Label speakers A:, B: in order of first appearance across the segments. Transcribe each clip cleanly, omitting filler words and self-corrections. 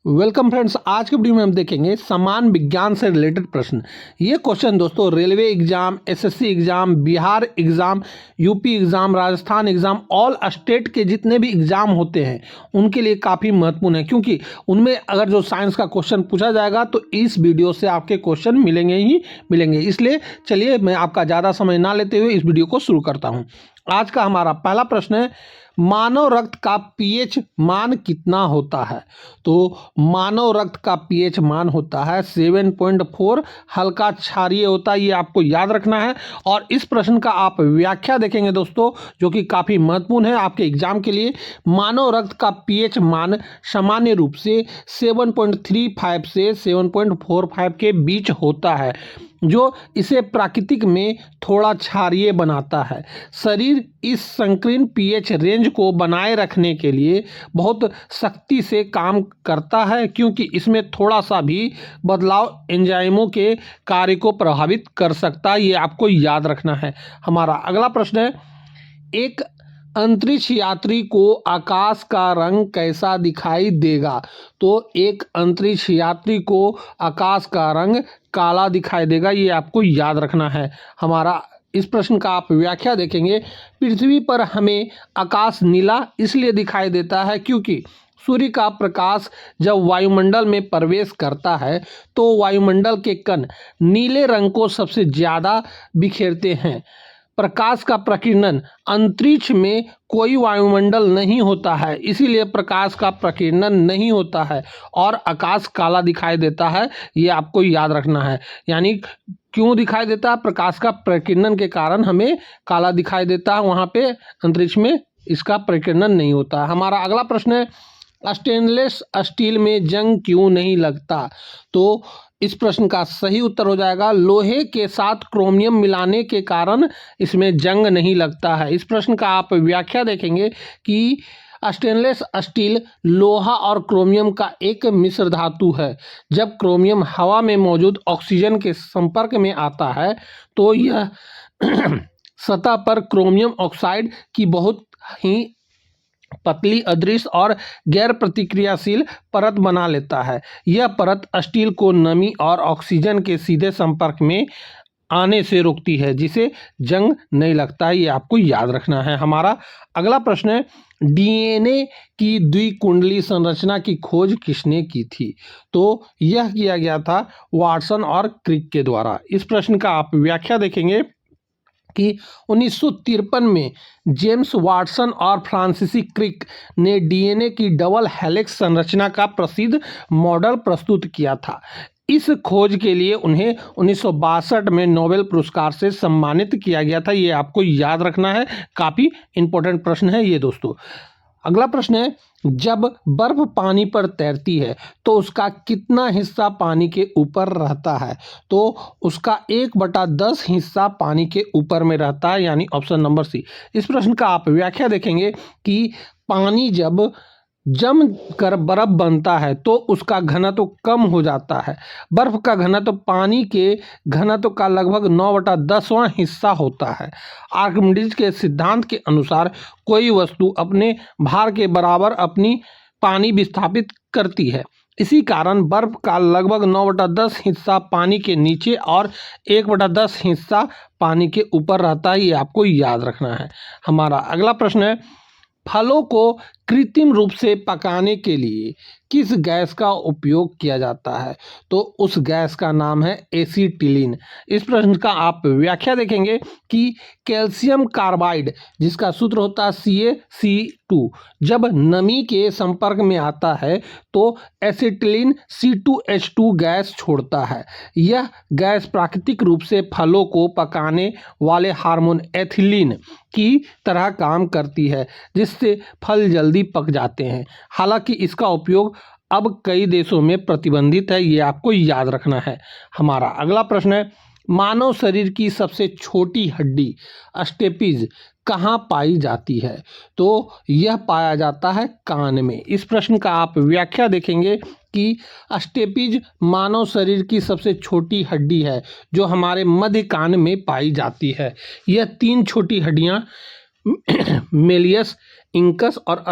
A: Welcome friends. आज के video में हम देखेंगे समान विज्ञान से रिलेटेड प्रश्न। ये क्वेश्चन दोस्तों railway exam, SSC exam, Bihar exam, UP exam, Rajasthan exam, all state के जितने भी एग्जाम होते हैं उनके लिए काफ़ी महत्वपूर्ण है, क्योंकि उनमें अगर जो साइंस का क्वेश्चन पूछा जाएगा तो इस वीडियो से आपके क्वेश्चन मिलेंगे ही मिलेंगे। इसलिए चलिए मैं आपका ज़्यादा समय ना लेते हुए इस वीडियो को शुरू करता हूँ। आज का हमारा पहला प्रश्न है, मानव रक्त का पीएच मान कितना होता है? तो मानव रक्त का पीएच मान होता है 7.4, हल्का क्षारीय होता है, ये आपको याद रखना है। और इस प्रश्न का आप व्याख्या देखेंगे दोस्तों, जो कि काफ़ी महत्वपूर्ण है आपके एग्जाम के लिए। मानव रक्त का पीएच मान सामान्य रूप से 7.35 से 7.45 के बीच होता है, जो इसे प्राकृतिक में थोड़ा क्षारीय बनाता है। शरीर इस संकीर्ण पीएच रेंज को बनाए रखने के लिए बहुत सख्ती से काम करता है, क्योंकि इसमें थोड़ा सा भी बदलाव एंजाइमों के कार्य को प्रभावित कर सकता है। ये आपको याद रखना है। हमारा अगला प्रश्न है, एक अंतरिक्ष यात्री को आकाश का रंग कैसा दिखाई देगा? तो एक अंतरिक्ष यात्री को आकाश का रंग काला दिखाई देगा, ये आपको याद रखना है। हमारा इस प्रश्न का आप व्याख्या देखेंगे, पृथ्वी पर हमें आकाश नीला इसलिए दिखाई देता है क्योंकि सूर्य का प्रकाश जब वायुमंडल में प्रवेश करता है तो वायुमंडल के कण नीले रंग को सबसे ज़्यादा बिखेरते हैं। प्रकाश का प्रकीर्णन, अंतरिक्ष में कोई वायुमंडल नहीं होता है, इसीलिए प्रकाश का प्रकीर्णन नहीं होता है और आकाश काला दिखाई देता है, ये आपको याद रखना है। यानी क्यों दिखाई देता है? प्रकाश का प्रकीर्णन के कारण हमें काला दिखाई देता है, वहाँ पे अंतरिक्ष में इसका प्रकीर्णन नहीं होता है। हमारा अगला प्रश्न है, स्टेनलेस स्टील में जंग क्यों नहीं लगता? तो इस प्रश्न का सही उत्तर हो जाएगा, लोहे के साथ क्रोमियम मिलाने के कारण इसमें जंग नहीं लगता है। इस प्रश्न का आप व्याख्या देखेंगे कि स्टेनलेस स्टील लोहा और क्रोमियम का एक मिश्र धातु है। जब क्रोमियम हवा में मौजूद ऑक्सीजन के संपर्क में आता है तो यह सतह पर क्रोमियम ऑक्साइड की बहुत ही पतली, अदृश्य और गैर प्रतिक्रियाशील परत बना लेता है। यह परत स्टील को नमी और ऑक्सीजन के सीधे संपर्क में आने से रोकती है, जिसे जंग नहीं लगता है, ये आपको याद रखना है। हमारा अगला प्रश्न है, डीएनए की द्विकुंडली संरचना की खोज किसने की थी? तो यह किया गया था वाटसन और क्रिक के द्वारा। इस प्रश्न का आप व्याख्या देखेंगे कि 1953 में जेम्स वाटसन और फ्रांसिस क्रिक ने डीएनए की डबल हेलिक्स संरचना का प्रसिद्ध मॉडल प्रस्तुत किया था। इस खोज के लिए उन्हें 1962 में नोबेल पुरस्कार से सम्मानित किया गया था, ये आपको याद रखना है। काफ़ी इंपॉर्टेंट प्रश्न है ये दोस्तों। अगला प्रश्न है, जब बर्फ पानी पर तैरती है तो उसका कितना हिस्सा पानी के ऊपर रहता है? तो उसका 1/10 हिस्सा पानी के ऊपर में रहता है, यानी ऑप्शन नंबर सी। इस प्रश्न का आप व्याख्या देखेंगे कि पानी जब जम कर बर्फ बनता है तो उसका घनत्व कम हो जाता है। बर्फ का घनत्व पानी के घनत्व का लगभग 9/10वां हिस्सा होता है। आर्किमिडीज के सिद्धांत के अनुसार कोई वस्तु अपने भार के बराबर अपनी पानी विस्थापित करती है। इसी कारण बर्फ का लगभग 9/10 हिस्सा पानी के नीचे और 1/10 हिस्सा पानी के ऊपर रहता है, ये आपको याद रखना है। हमारा अगला प्रश्न है, फलों को कृत्रिम रूप से पकाने के लिए किस गैस का उपयोग किया जाता है? तो उस गैस का नाम है एसीटिलीन। इस प्रश्न का आप व्याख्या देखेंगे कि कैल्शियम कार्बाइड, जिसका सूत्र होता है CaC2, जब नमी के संपर्क में आता है तो एसीटिलीन C2H2 गैस छोड़ता है। यह गैस प्राकृतिक रूप से फलों को पकाने वाले हार्मोन एथिलीन की तरह काम करती है, जिससे फल जल्दी पक जाते हैं। हालांकि इसका उपयोग अब कई देशों में प्रतिबंधित है, ये आपको याद रखना है। हमारा अगला प्रश्न है, मानव शरीर की सबसे छोटी हड्डी स्टेपीज कहाँ पाई जाती है? तो यह पाया जाता है कान में। इस प्रश्न का आप व्याख्या देखेंगे कि स्टेपीज मानव शरीर की सबसे छोटी हड्डी है, जो हमारे मध्य कान में पाई जाती है। यह 3 छोटी हड्डियाँ मेलियस, इंकस और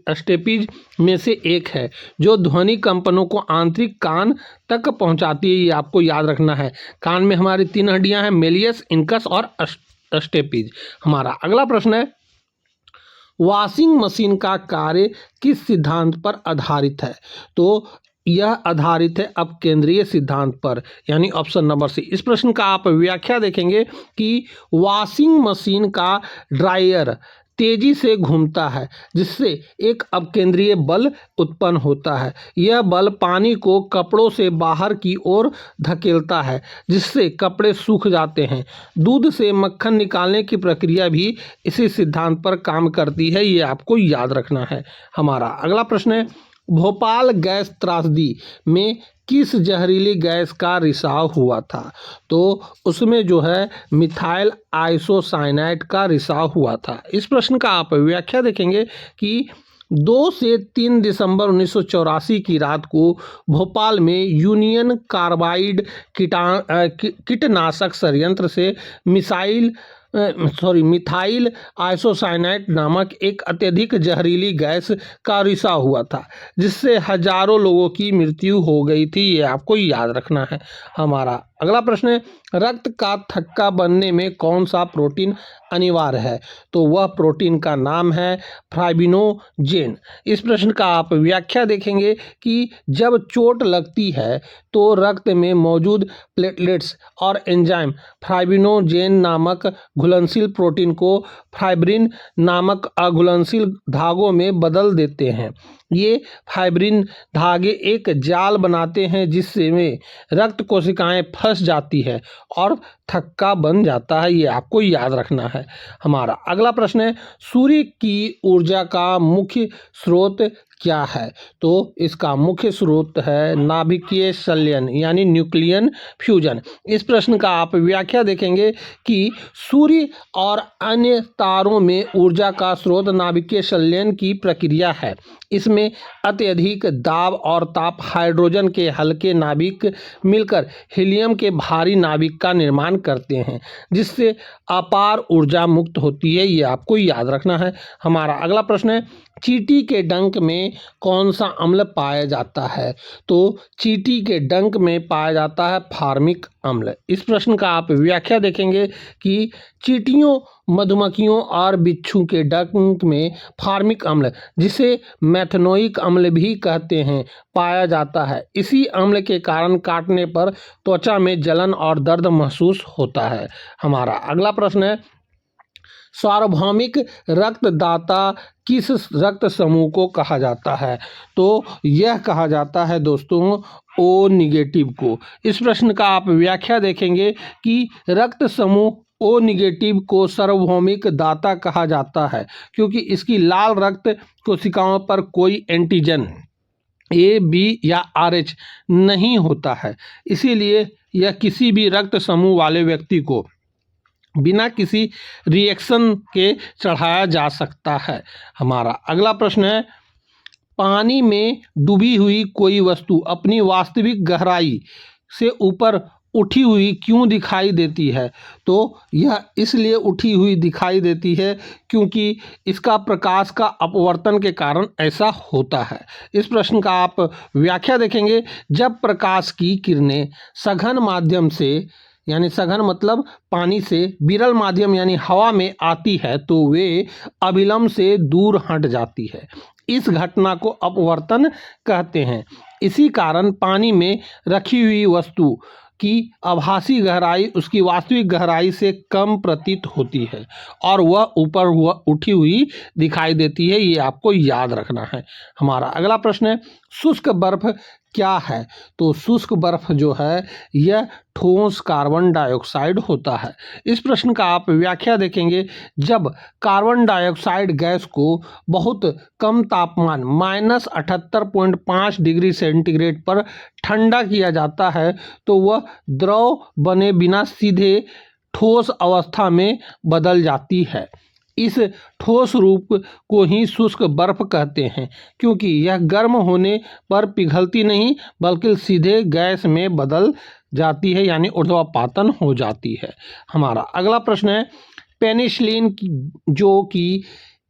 A: स्टेपीज में से एक है, जो ध्वनि कंपनों को आंतरिक कान तक पहुंचाती है। ये आपको याद रखना है। कान में हमारी 3 हड्डियां हैं, मेलियस, इंकस और स्टेपीज। हमारा अगला प्रश्न है, वॉशिंग मशीन का कार्य किस सिद्धांत पर आधारित है? तो यह आधारित है अपकेंद्रीय सिद्धांत पर, यानी ऑप्शन नंबर सी। इस प्रश्न का आप व्याख्या देखेंगे कि वॉशिंग मशीन का ड्रायर तेजी से घूमता है, जिससे एक अपकेंद्रीय बल उत्पन्न होता है। यह बल पानी को कपड़ों से बाहर की ओर धकेलता है, जिससे कपड़े सूख जाते हैं। दूध से मक्खन निकालने की प्रक्रिया भी इसी सिद्धांत पर काम करती है। ये आपको याद रखना है। हमारा अगला प्रश्न है, भोपाल गैस त्रासदी में किस जहरीली गैस का रिसाव हुआ था? तो उसमें जो है मिथाइल आइसोसाइनाइड का रिसाव हुआ था। इस प्रश्न का आप व्याख्या देखेंगे कि 2 से 3 दिसंबर 1984 की रात को भोपाल में यूनियन कार्बाइड कीटनाशक संयंत्र से मिथाइल आइसोसाइनाइड नामक एक अत्यधिक जहरीली गैस का रिसाव हुआ था, जिससे हजारों लोगों की मृत्यु हो गई थी। ये आपको याद रखना है। हमारा अगला प्रश्न है, रक्त का थक्का बनने में कौन सा प्रोटीन अनिवार्य है? तो वह प्रोटीन का नाम है फाइब्रिनोजेन। इस प्रश्न का आप व्याख्या देखेंगे कि जब चोट लगती है तो रक्त में मौजूद प्लेटलेट्स और एंजाइम फाइब्रिनोजेन नामक घुलनशील प्रोटीन को फाइब्रिन नामक अघुलनशील धागों में बदल देते हैं। ये फाइब्रिन धागे एक जाल बनाते हैं, जिससे में रक्त कोशिकाएं फंस जाती है और थक्का बन जाता है। ये आपको याद रखना है। हमारा अगला प्रश्न है, सूर्य की ऊर्जा का मुख्य स्रोत क्या है? तो इसका मुख्य स्रोत है नाभिकीय संलयन, यानी न्यूक्लियन फ्यूजन। इस प्रश्न का आप व्याख्या देखेंगे कि सूर्य और अन्य तारों में ऊर्जा का स्रोत नाभिकीय संलयन की प्रक्रिया है। इसमें अत्यधिक दाब और ताप हाइड्रोजन के हल्के नाभिक मिलकर हीलियम के भारी नाभिक का निर्माण करते हैं, जिससे अपार ऊर्जा मुक्त होती है। ये आपको याद रखना है। हमारा अगला प्रश्न है, चींटी के डंक में कौन सा अम्ल पाया जाता है? तो चींटी के डंक में पाया जाता है फार्मिक अम्ल। इस प्रश्न का आप व्याख्या देखेंगे कि चींटियों, मधुमक्खियों और बिच्छू के डंक में फार्मिक अम्ल, जिसे मेथनोइक अम्ल भी कहते हैं, पाया जाता है। इसी अम्ल के कारण काटने पर त्वचा में जलन और दर्द महसूस होता है। हमारा अगला प्रश्न है, सार्वभौमिक रक्तदाता किस रक्त समूह को कहा जाता है? तो यह कहा जाता है दोस्तों ओ निगेटिव को। इस प्रश्न का आप व्याख्या देखेंगे कि रक्त समूह ओ निगेटिव को सार्वभौमिक दाता कहा जाता है, क्योंकि इसकी लाल रक्त कोशिकाओं पर कोई एंटीजन ए, बी या RH नहीं होता है। इसीलिए यह किसी भी रक्त समूह वाले व्यक्ति को बिना किसी रिएक्शन के चढ़ाया जा सकता है। हमारा अगला प्रश्न है, पानी में डूबी हुई कोई वस्तु अपनी वास्तविक गहराई से ऊपर उठी हुई क्यों दिखाई देती है? तो यह इसलिए उठी हुई दिखाई देती है क्योंकि इसका प्रकाश का अपवर्तन के कारण ऐसा होता है। इस प्रश्न का आप व्याख्या देखेंगे, जब प्रकाश की किरणें सघन माध्यम से, यानी सघन मतलब पानी से, विरल माध्यम यानी हवा में आती है तो वे अभिलंब से दूर हट जाती है। इस घटना को अपवर्तन कहते हैं। इसी कारण पानी में रखी हुई वस्तु की आभासी गहराई उसकी वास्तविक गहराई से कम प्रतीत होती है और वह ऊपर उठी हुई दिखाई देती है। ये आपको याद रखना है। हमारा अगला प्रश्न है, शुष्क बर्फ क्या है? तो शुष्क बर्फ जो है यह ठोस कार्बन डाइऑक्साइड होता है। इस प्रश्न का आप व्याख्या देखेंगे, जब कार्बन डाइऑक्साइड गैस को बहुत कम तापमान -78.5 डिग्री सेंटीग्रेड पर ठंडा किया जाता है तो वह द्रव बने बिना सीधे ठोस अवस्था में बदल जाती है। इस ठोस रूप को ही शुष्क बर्फ कहते हैं, क्योंकि यह गर्म होने पर पिघलती नहीं बल्कि सीधे गैस में बदल जाती है, यानी ऊर्ध्वापातन हो जाती है। हमारा अगला प्रश्न है, पेनिसिलिन जो कि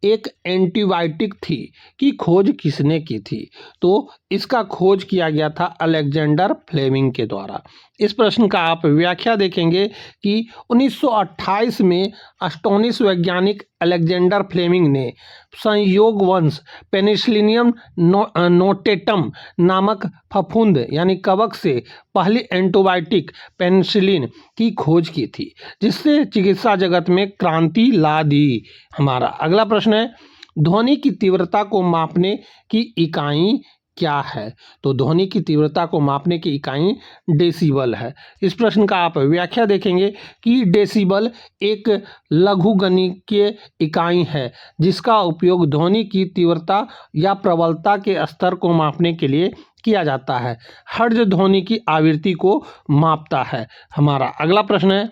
A: एक एंटीबायोटिक थी की खोज किसने की थी? तो इसका खोज किया गया था अलेक्जेंडर फ्लेमिंग के द्वारा। इस प्रश्न का आप व्याख्या देखेंगे कि 1928 में एस्टोनिश वैज्ञानिक अलेक्जेंडर फ्लेमिंग ने संयोगवंश पेनिसिलियम नोटेटम नामक फफूंद यानी कवक से पहली एंटीबायोटिक पेनिसिलिन की खोज की थी, जिससे चिकित्सा जगत में क्रांति ला दी। हमारा अगला प्रश्न है, ध्वनि की तीव्रता को मापने की इकाई क्या है? तो ध्वनि की तीव्रता को मापने की इकाई डेसिबल है। इस प्रश्न का आप व्याख्या देखेंगे कि डेसिबल एक लघुगणकीय इकाई है जिसका उपयोग ध्वनि की तीव्रता या प्रबलता के स्तर को मापने के लिए किया जाता है। हर्ट्ज ध्वनि की आवृत्ति को मापता है। हमारा अगला प्रश्न है,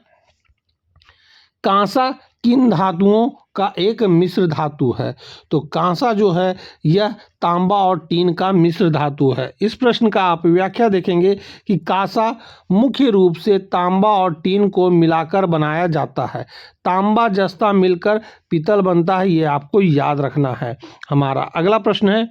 A: कांसा किन धातुओं का एक मिश्र धातु है? तो कांसा जो है यह तांबा और टीन का मिश्र धातु है। इस प्रश्न का आप व्याख्या देखेंगे कि कांसा मुख्य रूप से तांबा और टीन को मिलाकर बनाया जाता है। तांबा जस्ता मिलकर पीतल बनता है, ये आपको याद रखना है। हमारा अगला प्रश्न है,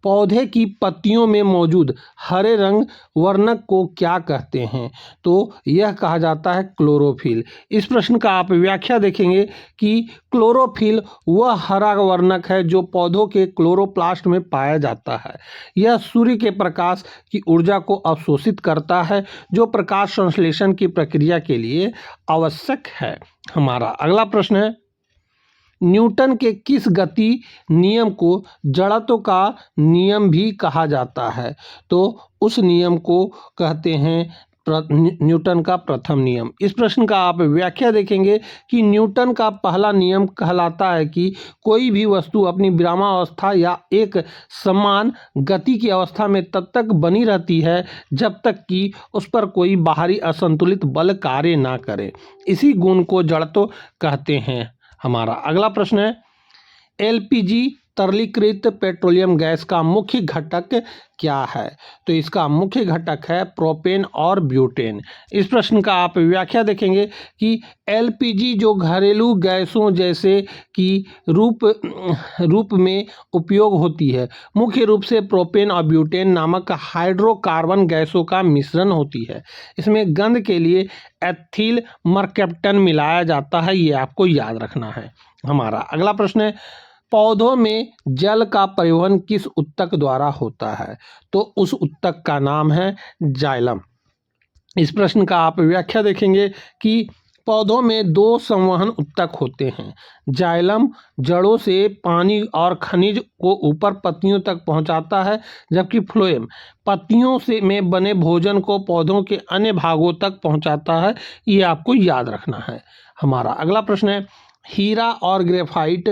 A: पौधे की पत्तियों में मौजूद हरे रंग वर्णक को क्या कहते हैं? तो यह कहा जाता है क्लोरोफिल। इस प्रश्न का आप व्याख्या देखेंगे कि क्लोरोफिल वह हरा वर्णक है जो पौधों के क्लोरोप्लास्ट में पाया जाता है। यह सूर्य के प्रकाश की ऊर्जा को अवशोषित करता है जो प्रकाश संश्लेषण की प्रक्रिया के लिए आवश्यक है। हमारा अगला प्रश्न है, न्यूटन के किस गति नियम को जड़त्व का नियम भी कहा जाता है? तो उस नियम को कहते हैं न्यूटन का प्रथम नियम। इस प्रश्न का आप व्याख्या देखेंगे कि न्यूटन का पहला नियम कहलाता है कि कोई भी वस्तु अपनी विरामावस्था या एक समान गति की अवस्था में तब तक बनी रहती है जब तक कि उस पर कोई बाहरी असंतुलित बल कार्य ना करे। इसी गुण को जड़त्व कहते हैं। हमारा अगला प्रश्न है, एलपीजी तरलीकृत पेट्रोलियम गैस का मुख्य घटक क्या है? तो इसका मुख्य घटक है प्रोपेन और ब्यूटेन। इस प्रश्न का आप व्याख्या देखेंगे कि एलपीजी जो घरेलू गैसों जैसे कि रूप में उपयोग होती है, मुख्य रूप से प्रोपेन और ब्यूटेन नामक हाइड्रोकार्बन गैसों का मिश्रण होती है। इसमें गंध के लिए एथिल मर्कैप्टन मिलाया जाता है, ये आपको याद रखना है। हमारा अगला प्रश्न है, पौधों में जल का परिवहन किस ऊतक द्वारा होता है? तो उस ऊतक का नाम है जाइलम। इस प्रश्न का आप व्याख्या देखेंगे कि पौधों में दो संवहन ऊतक होते हैं। जाइलम जड़ों से पानी और खनिज को ऊपर पत्तियों तक पहुंचाता है, जबकि फ्लोएम पत्तियों से में बने भोजन को पौधों के अन्य भागों तक पहुंचाता है, ये आपको याद रखना है। हमारा अगला प्रश्न है, हीरा और ग्रेफाइट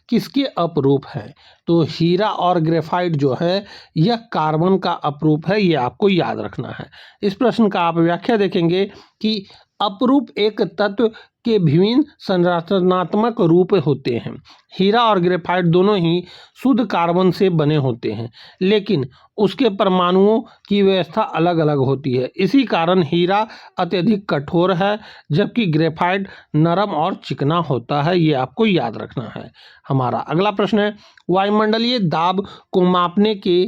A: किसके अपरूप है? तो हीरा और ग्रेफाइट जो है यह कार्बन का अपरूप है, ये आपको याद रखना है। इस प्रश्न का आप व्याख्या देखेंगे कि अपरूप एक तत्व के विभिन्न संरचनात्मक रूप होते हैं। हीरा और ग्रेफाइट दोनों ही शुद्ध कार्बन से बने होते हैं, लेकिन उसके परमाणुओं की व्यवस्था अलग अलग होती है। इसी कारण हीरा अत्यधिक कठोर है जबकि ग्रेफाइट नरम और चिकना होता है, ये आपको याद रखना है। हमारा अगला प्रश्न है, वायुमंडलीय दाब को मापने के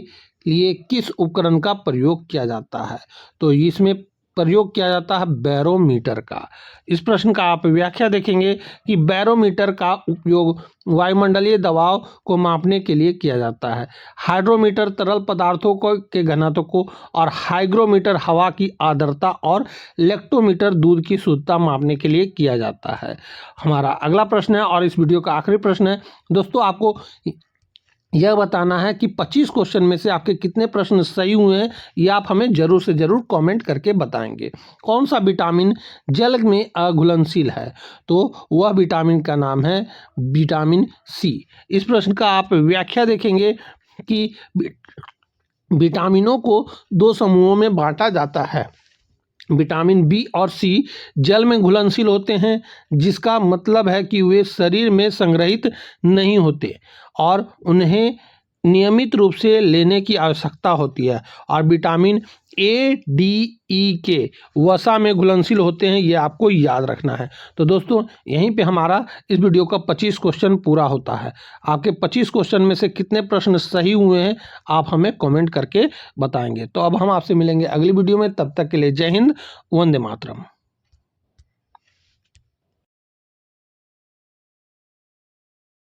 A: लिए किस उपकरण का प्रयोग किया जाता है? तो इसमें प्रयोग किया जाता है बैरोमीटर का। इस प्रश्न का आप व्याख्या देखेंगे कि बैरोमीटर का उपयोग वायुमंडलीय दबाव को मापने के लिए किया जाता है। हाइड्रोमीटर तरल पदार्थों के घनत्व को और हाइग्रोमीटर हवा की आर्द्रता और लेक्टोमीटर दूध की शुद्धता मापने के लिए किया जाता है। हमारा अगला प्रश्न है और इस वीडियो का आखिरी प्रश्न है। दोस्तों, आपको यह बताना है कि 25 क्वेश्चन में से आपके कितने प्रश्न सही हुए हैं, ये आप हमें जरूर से जरूर कमेंट करके बताएंगे। कौन सा विटामिन जल में अघुलनशील है? तो वह विटामिन का नाम है विटामिन सी। इस प्रश्न का आप व्याख्या देखेंगे कि विटामिनों को दो समूहों में बांटा जाता है। विटामिन बी और सी जल में घुलनशील होते हैं, जिसका मतलब है कि वे शरीर में संग्रहित नहीं होते और उन्हें नियमित रूप से लेने की आवश्यकता होती है और विटामिन ए, डी, ई के वसा में घुलनशील होते हैं, ये आपको याद रखना है। तो दोस्तों यहीं पे हमारा इस वीडियो का 25 क्वेश्चन पूरा होता है। आपके 25 क्वेश्चन में से कितने प्रश्न सही हुए हैं आप हमें कमेंट करके बताएंगे। तो अब हम आपसे मिलेंगे अगली वीडियो में, तब तक के लिए जय हिंद, वंदे मातरम।